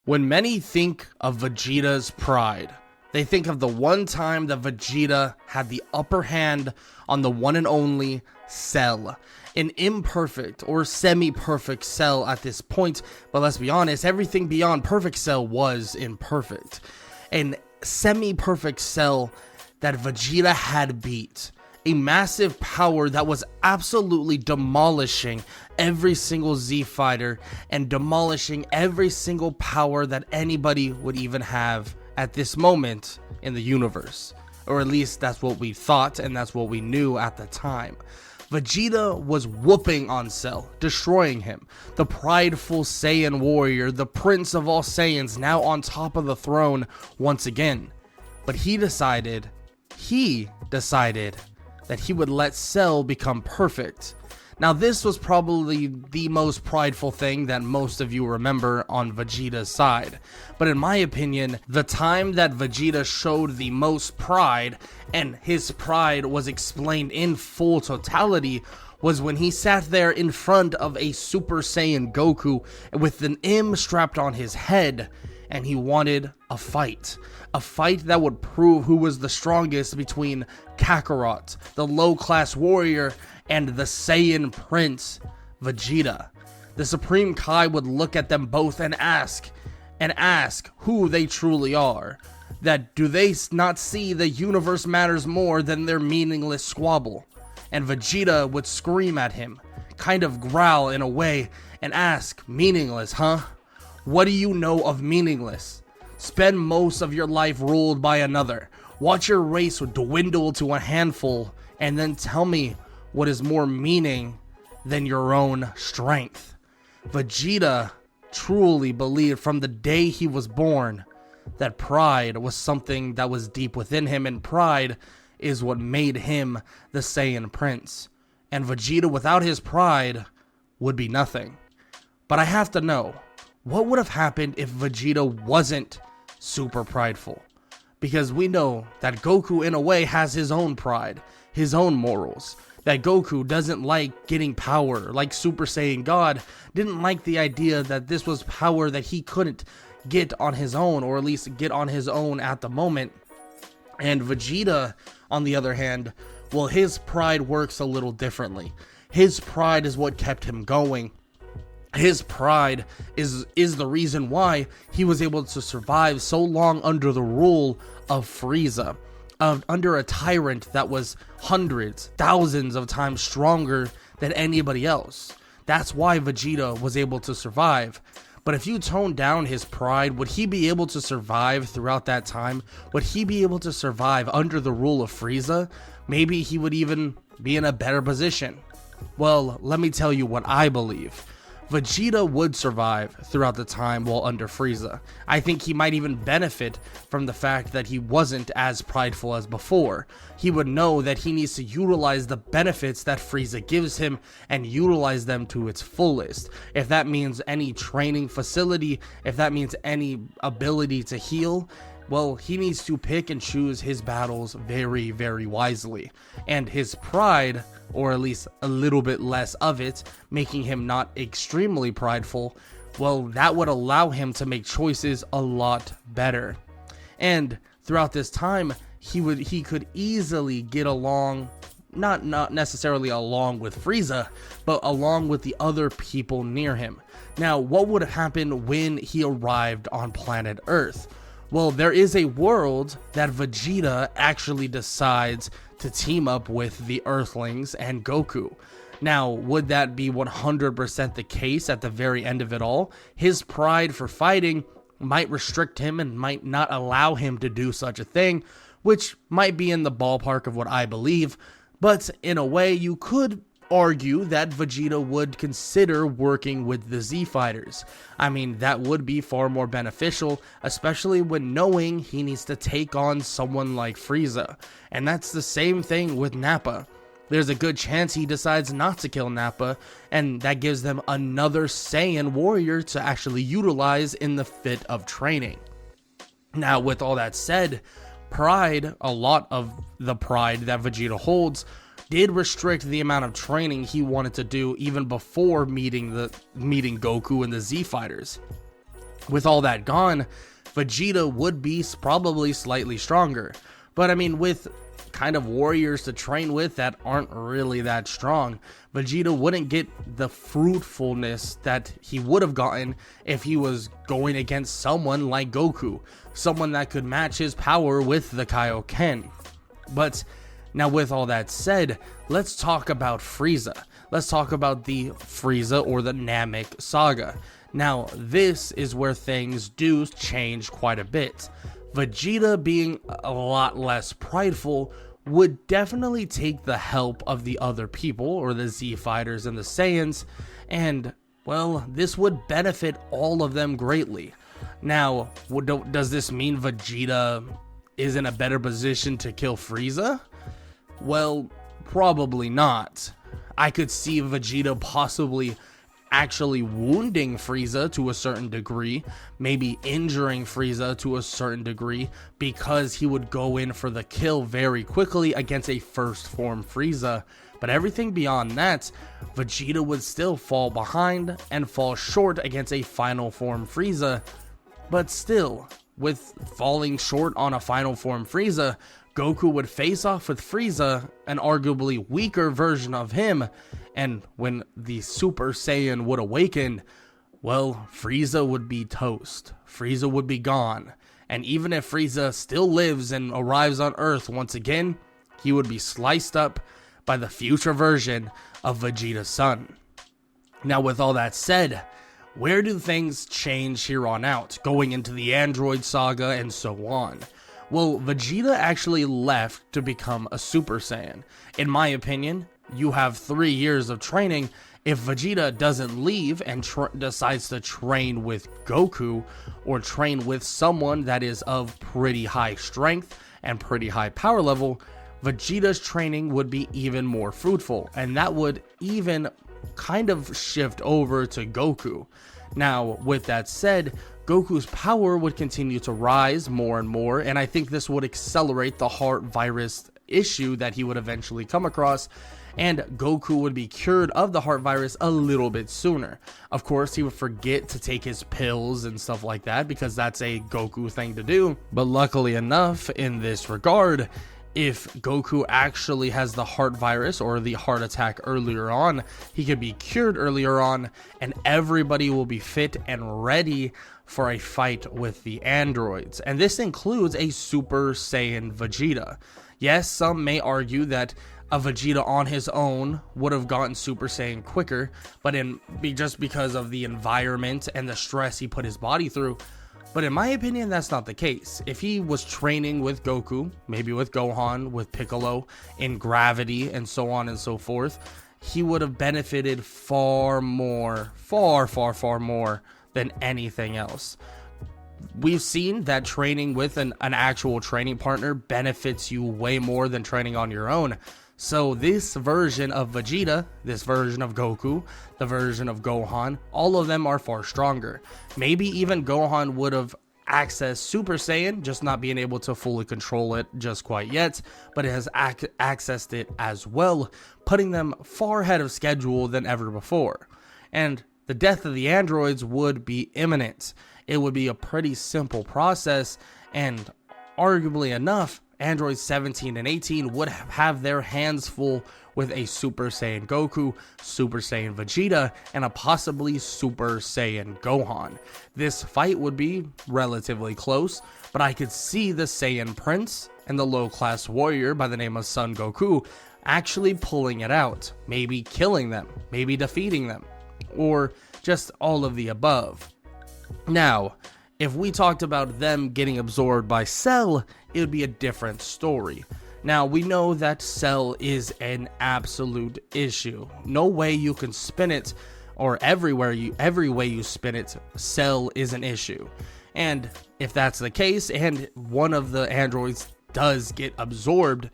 When many think of Vegeta's pride, they think of the one time that Vegeta had the upper hand on the one and only Cell. An imperfect or semi-perfect Cell at this point, but let's be honest, everything beyond perfect Cell was imperfect. An semi-perfect Cell that Vegeta had beat. A massive power that was absolutely demolishing every single Z fighter and demolishing every single power that anybody would even have at this moment in the universe. Or at least that's what we thought and that's what we knew at the time. Vegeta was whooping on Cell, destroying him. The prideful Saiyan warrior, the prince of all Saiyans, now on top of the throne once again. But he decided that he would let Cell become perfect. Now this was probably the most prideful thing that most of you remember on Vegeta's side. But in my opinion, the time that Vegeta showed the most pride, and his pride was explained in full totality, was when he sat there in front of a Super Saiyan Goku with an M strapped on his head, and he wanted a fight. A fight that would prove who was the strongest between Kakarot, the low-class warrior, and the Saiyan Prince, Vegeta. The Supreme Kai would look at them both and ask who they truly are. That do they not see the universe matters more than their meaningless squabble? And Vegeta would scream at him, kind of growl in a way, and ask, meaningless, huh? What do you know of meaningless? Spend most of your life ruled by another. Watch your race dwindle to a handful, and then tell me what is more meaning than your own strength. Vegeta truly believed from the day he was born that pride was something that was deep within him, and pride is what made him the Saiyan Prince. And Vegeta without his pride would be nothing. But I have to know, what would have happened if Vegeta wasn't super prideful? Because we know that Goku in a way has his own pride, his own morals. That Goku doesn't like getting power, like Super Saiyan God didn't like the idea that this was power that he couldn't get on his own, or at least get on his own at the moment. And Vegeta, on the other hand, well, his pride works a little differently. His pride is what kept him going. His pride is the reason why he was able to survive so long under the rule of Frieza, under a tyrant that was hundreds, thousands of times stronger than anybody else. That's why Vegeta was able to survive. But if you tone down his pride, would he be able to survive throughout that time? Would he be able to survive under the rule of Frieza? Maybe he would even be in a better position. Well, let me tell you what I believe. Vegeta would survive throughout the time while under Frieza. I think he might even benefit from the fact that he wasn't as prideful as before. He would know that he needs to utilize the benefits that Frieza gives him and utilize them to its fullest. If that means any training facility, if that means any ability to heal, well, he needs to pick and choose his battles very, very wisely. And his pride, or at least a little bit less of it, making him not extremely prideful, well, that would allow him to make choices a lot better. And throughout this time, he could easily get along, not necessarily along with Frieza, but along with the other people near him. Now, what would happen when he arrived on planet Earth? Well, there is a world that Vegeta actually decides to team up with the Earthlings and Goku. Now, would that be 100% the case at the very end of it all? His pride for fighting might restrict him and might not allow him to do such a thing, which might be in the ballpark of what I believe, but in a way you could argue that Vegeta would consider working with the Z fighters. I mean, that would be far more beneficial, especially when knowing he needs to take on someone like Frieza. And that's the same thing with Nappa. There's a good chance he decides not to kill Nappa, and that gives them another Saiyan warrior to actually utilize in the fit of training. Now, with all that said, pride, a lot of the pride that Vegeta holds, did restrict the amount of training he wanted to do even before meeting Goku and the Z fighters. With all that gone, Vegeta would be probably slightly stronger. But I mean, with kind of warriors to train with that aren't really that strong, Vegeta wouldn't get the fruitfulness that he would have gotten if he was going against someone like Goku, someone that could match his power with the Kaioken. But now, with all that said, let's talk about Frieza. Let's talk about the Frieza or the Namek Saga. Now, this is where things do change quite a bit. Vegeta, being a lot less prideful, would definitely take the help of the other people, or the Z Fighters and the Saiyans, and, well, this would benefit all of them greatly. Now, does this mean Vegeta is in a better position to kill Frieza? Well, probably not. I could see Vegeta possibly actually wounding Frieza to a certain degree, maybe injuring Frieza to a certain degree, because he would go in for the kill very quickly against a first form Frieza. But everything beyond that, Vegeta would still fall behind and fall short against a final form Frieza. But still, with falling short on a final form Frieza, Goku would face off with Frieza, an arguably weaker version of him, and when the Super Saiyan would awaken, well, Frieza would be toast. Frieza would be gone. And even if Frieza still lives and arrives on Earth once again, he would be sliced up by the future version of Vegeta's son. Now, with all that said, where do things change here on out, going into the Android Saga and so on? Well, Vegeta actually left to become a Super Saiyan. In my opinion, you have 3 years of training. If Vegeta doesn't leave and decides to train with Goku, or train with someone that is of pretty high strength and pretty high power level, Vegeta's training would be even more fruitful, and that would even kind of shift over to Goku. Now, with that said, Goku's power would continue to rise more and more, and I think this would accelerate the heart virus issue that he would eventually come across, and Goku would be cured of the heart virus a little bit sooner. Of course, he would forget to take his pills and stuff like that, because that's a Goku thing to do. But luckily enough, in this regard, if Goku actually has the heart virus or the heart attack earlier on, he could be cured earlier on, and everybody will be fit and ready for a fight with the androids. And this includes a Super Saiyan Vegeta. Yes, some may argue that a Vegeta on his own would have gotten Super Saiyan quicker, but just because of the environment and the stress he put his body through. But in my opinion, that's not the case. If he was training with Goku, maybe with Gohan, with Piccolo, in gravity, and so on and so forth, he would have benefited far more than anything else. We've seen that training with an actual training partner benefits you way more than training on your own. So this version of Vegeta, this version of Goku, the version of Gohan, all of them are far stronger. Maybe even Gohan would have accessed Super Saiyan, just not being able to fully control it just quite yet, but it has accessed it as well, putting them far ahead of schedule than ever before. And the death of the androids would be imminent. It would be a pretty simple process, and arguably enough, Androids 17 and 18 would have their hands full with a Super Saiyan Goku, Super Saiyan Vegeta, and a possibly Super Saiyan Gohan. This fight would be relatively close, but I could see the Saiyan Prince and the low-class warrior by the name of Son Goku actually pulling it out, maybe killing them, maybe defeating them, or just all of the above. Now, if we talked about them getting absorbed by Cell, it would be a different story. Now, we know that Cell is an absolute issue. No way you can spin it, or every way you spin it, Cell is an issue. And if that's the case, and one of the androids does get absorbed,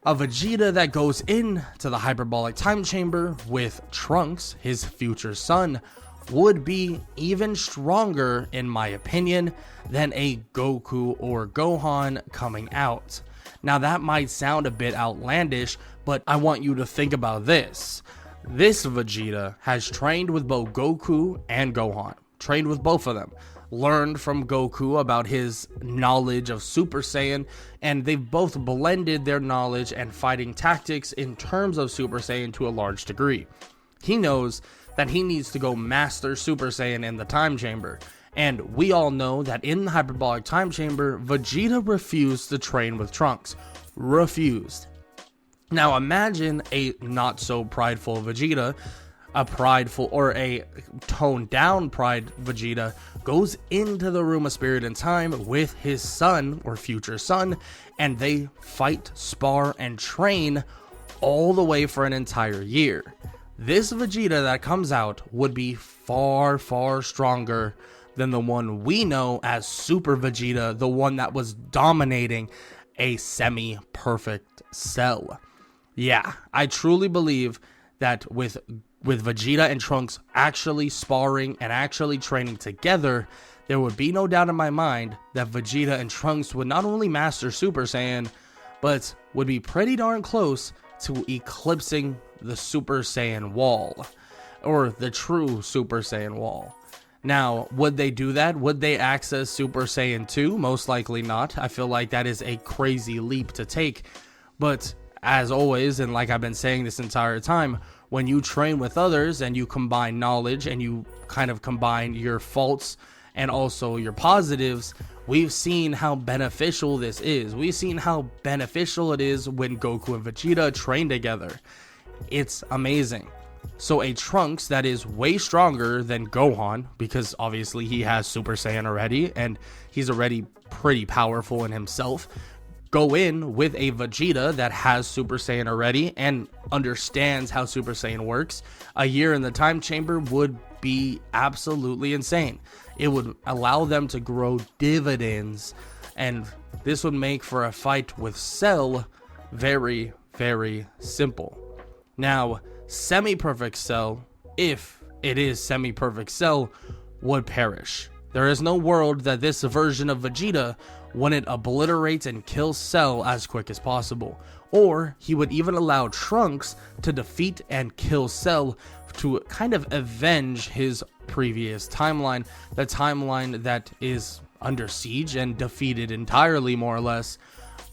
a Vegeta that goes into the hyperbolic time chamber with Trunks, his future son, would be even stronger, in my opinion, than a Goku or Gohan coming out. Now, that might sound a bit outlandish, but I want you to think about this. This Vegeta has trained with both Goku and Gohan, trained with both of them, learned from Goku about his knowledge of Super Saiyan, and they've both blended their knowledge and fighting tactics in terms of Super Saiyan to a large degree. He knows that he needs to go master Super Saiyan in the time chamber, and we all know that in the hyperbolic time chamber, Vegeta refused to train with Trunks. Refused. Now imagine a not so prideful Vegeta, a prideful or a toned down pride Vegeta goes into the room of spirit and time with his son or future son, and they fight, spar, and train all the way for an entire year. This Vegeta that comes out would be far, far stronger than the one we know as Super Vegeta, the one that was dominating a semi-perfect Cell. Yeah, I truly believe that with Vegeta and Trunks actually sparring and actually training together, there would be no doubt in my mind that Vegeta and Trunks would not only master Super Saiyan, but would be pretty darn close to eclipsing the Super Saiyan wall, or the true Super Saiyan wall. Now, would they do that? Would they access Super Saiyan 2? Most likely not. I feel like that is a crazy leap to take, but as always, and like I've been saying this entire time, when you train with others and you combine knowledge and you kind of combine your faults and also your positives, we've seen how beneficial this is. We've seen how beneficial it is when Goku and Vegeta train together. It's amazing. So a Trunks that is way stronger than Gohan, because obviously he has Super Saiyan already and he's already pretty powerful in himself, go in with a Vegeta that has Super Saiyan already and understands how Super Saiyan works. A year in the time chamber would be absolutely insane. It would allow them to grow dividends, and this would make for a fight with Cell very, very simple. Now, semi-perfect Cell, if it is semi-perfect Cell, would perish. There is no world that this version of Vegeta wouldn't obliterate and kill Cell as quick as possible. Or he would even allow Trunks to defeat and kill Cell to kind of avenge his previous timeline, the timeline that is under siege and defeated entirely, more or less.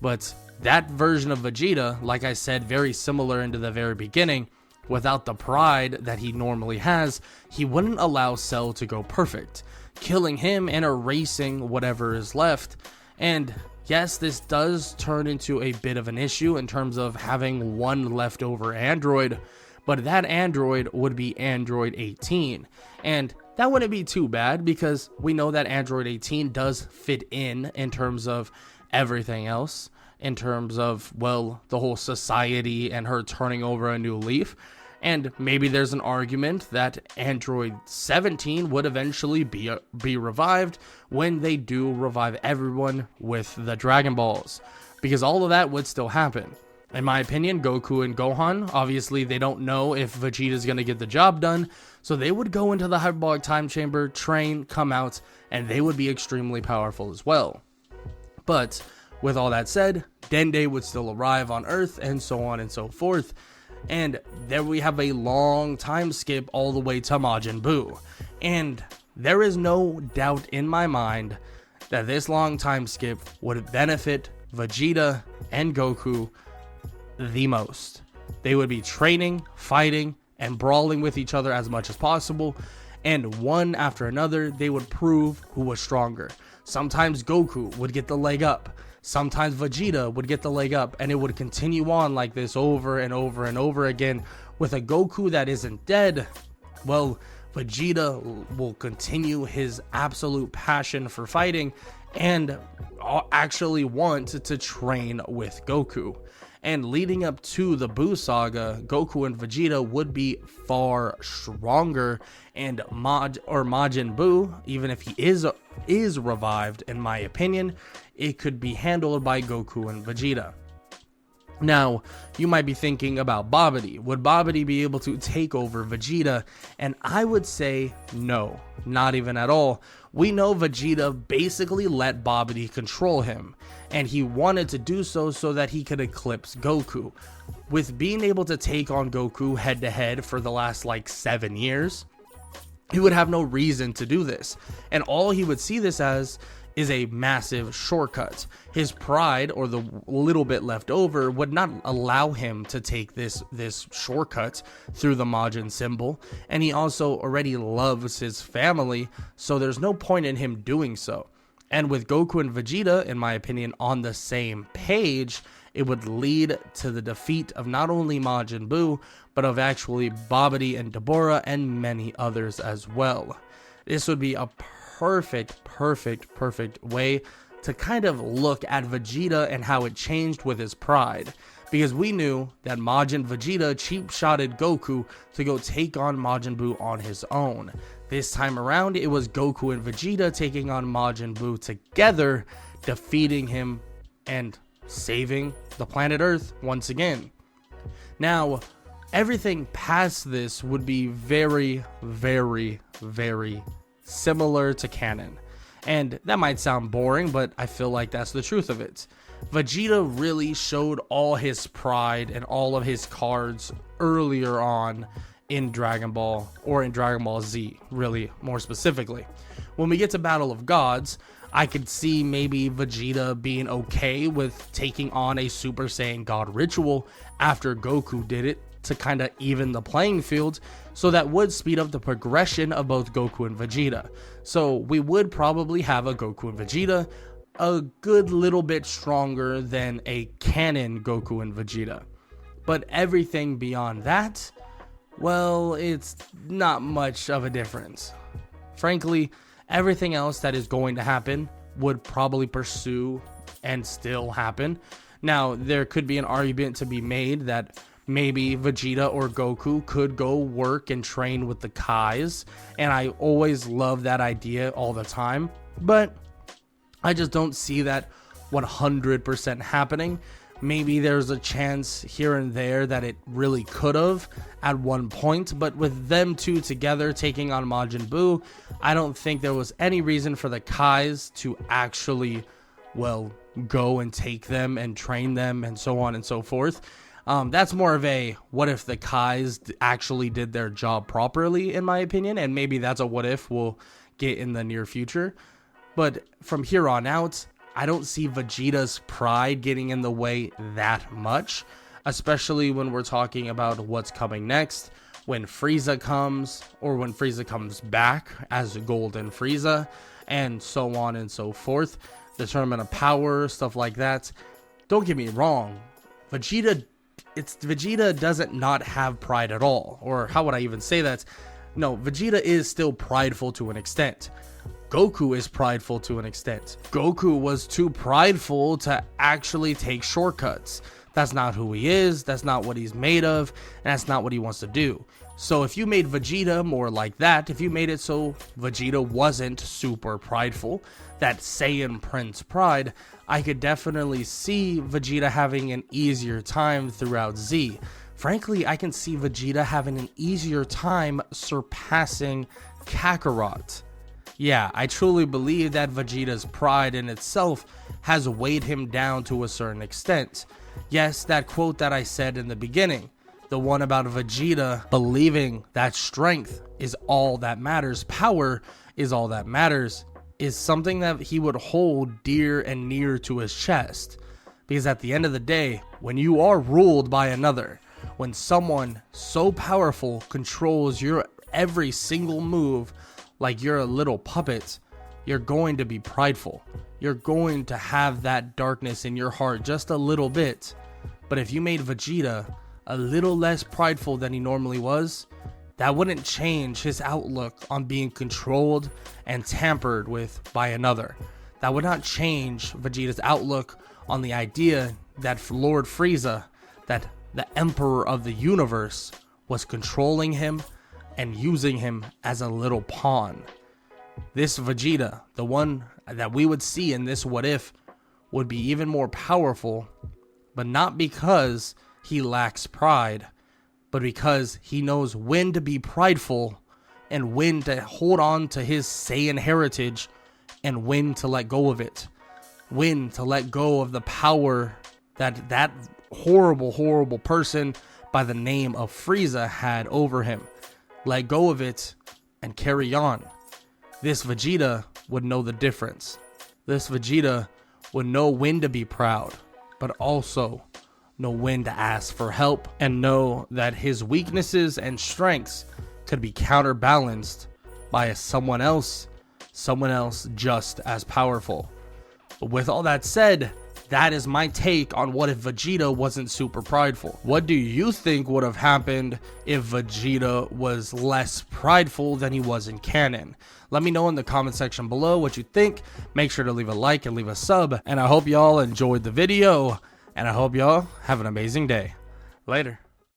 But that version of Vegeta, like I said, very similar into the very beginning, without the pride that he normally has, he wouldn't allow Cell to go perfect, killing him and erasing whatever is left. And yes, this does turn into a bit of an issue in terms of having one leftover android, but that android would be Android 18. And that wouldn't be too bad because we know that Android 18 does fit in terms of everything else, in terms of, well, the whole society and her turning over a new leaf. And maybe there's an argument that Android 17 would eventually be revived when they do revive everyone with the Dragon Balls, because all of that would still happen. In my opinion, Goku and Gohan, obviously they don't know if Vegeta is going to get the job done, so they would go into the hyperbolic time chamber, train, come out, and they would be extremely powerful as well. But with all that said, Dende would still arrive on Earth, and so on and so forth. And there we have a long time skip all the way to Majin Buu. And there is no doubt in my mind that this long time skip would benefit Vegeta and Goku the most. They would be training, fighting, and brawling with each other as much as possible. And one after another, they would prove who was stronger. Sometimes Goku would get the leg up. Sometimes Vegeta would get the leg up, and it would continue on like this over and over and over again. With a Goku that isn't dead, well, Vegeta will continue his absolute passion for fighting and actually want to train with Goku. And leading up to the Buu saga, Goku and Vegeta would be far stronger, and Majin Buu, even if he is revived, in my opinion, it could be handled by Goku and Vegeta. Now, you might be thinking about Babidi. Would Babidi be able to take over Vegeta? And I would say no, not even at all. We know Vegeta basically let Babidi control him, and he wanted to do so that he could eclipse Goku. With being able to take on Goku head to head for the last 7 years, He would have no reason to do this, and all he would see this as is a massive shortcut. His pride, or the little bit left over, would not allow him to take this shortcut through the Majin symbol, and he also already loves his family, so there's no point in him doing so. And with Goku and Vegeta, in my opinion, on the same page, it would lead to the defeat of not only Majin Buu, but of actually Babidi and Deborah and many others as well. This would be a perfect way to kind of look at Vegeta and how it changed with his pride. Because we knew that Majin Vegeta cheap-shotted Goku to go take on Majin Buu on his own. This time around, it was Goku and Vegeta taking on Majin Buu together, defeating him and saving the planet Earth once again. Now, everything past this would be very similar to canon. And that might sound boring, but I feel like that's the truth of it. Vegeta really showed all his pride and all of his cards earlier on in Dragon Ball, or in Dragon Ball Z, really more specifically. When we get to Battle of Gods, I could see maybe Vegeta being okay with taking on a Super Saiyan God ritual after Goku did it to kind of even the playing field, so that would speed up the progression of both Goku and Vegeta. So we would probably have a Goku and Vegeta a good little bit stronger than a canon Goku and Vegeta. But everything beyond that, well, it's not much of a difference. Frankly, everything else that is going to happen would probably pursue and still happen. Now, there could be an argument to be made that maybe Vegeta or Goku could go work and train with the Kais, and I always love that idea all the time, but I just don't see that 100% happening. Maybe there's a chance here and there that it really could have at one point, but with them two together taking on Majin Buu, I don't think there was any reason for the Kais to actually, well, go and take them and train them and so on and so forth. That's more of a what if the Kais actually did their job properly, in my opinion, and maybe that's a what if we'll get in the near future. But from here on out, I don't see Vegeta's pride getting in the way that much, especially when we're talking about what's coming next, when Frieza comes, or when Frieza comes back as Golden Frieza, and so on and so forth. The Tournament of Power, stuff like that. Don't get me wrong, Vegeta doesn't not have pride at all. Or how would I even say that? No, Vegeta is still prideful to an extent. Goku is prideful to an extent. Goku was too prideful to actually take shortcuts. That's not who he is, that's not what he's made of, and that's not what he wants to do. So if you made Vegeta more like that, if you made it so Vegeta wasn't super prideful, that Saiyan Prince pride, I could definitely see Vegeta having an easier time throughout Z. Frankly, I can see Vegeta having an easier time surpassing Kakarot. Yeah, I truly believe that Vegeta's pride in itself has weighed him down to a certain extent. Yes, that quote that I said in the beginning, the one about Vegeta believing that strength is all that matters, power is all that matters, is something that he would hold dear and near to his chest. Because at the end of the day, when you are ruled by another, when someone so powerful controls your every single move, like you're a little puppet, you're going to be prideful. You're going to have that darkness in your heart just a little bit. But if you made Vegeta a little less prideful than he normally was, that wouldn't change his outlook on being controlled and tampered with by another. That would not change Vegeta's outlook on the idea that Lord Frieza, that the Emperor of the Universe, was controlling him and using him as a little pawn. This Vegeta, the one that we would see in this what if, would be even more powerful, but not because he lacks pride, but because he knows when to be prideful and when to hold on to his Saiyan heritage and when to let go of it. When to let go of the power that horrible person by the name of Frieza had over him. Let go of it and carry on. This Vegeta would know the difference. This Vegeta would know when to be proud, but also know when to ask for help, and know that his weaknesses and strengths could be counterbalanced by someone else just as powerful. But with all that said, that is my take on what if Vegeta wasn't super prideful. What do you think would have happened if Vegeta was less prideful than he was in canon? Let me know in the comment section below what you think. Make sure to leave a like and leave a sub. And I hope y'all enjoyed the video. And I hope y'all have an amazing day. Later.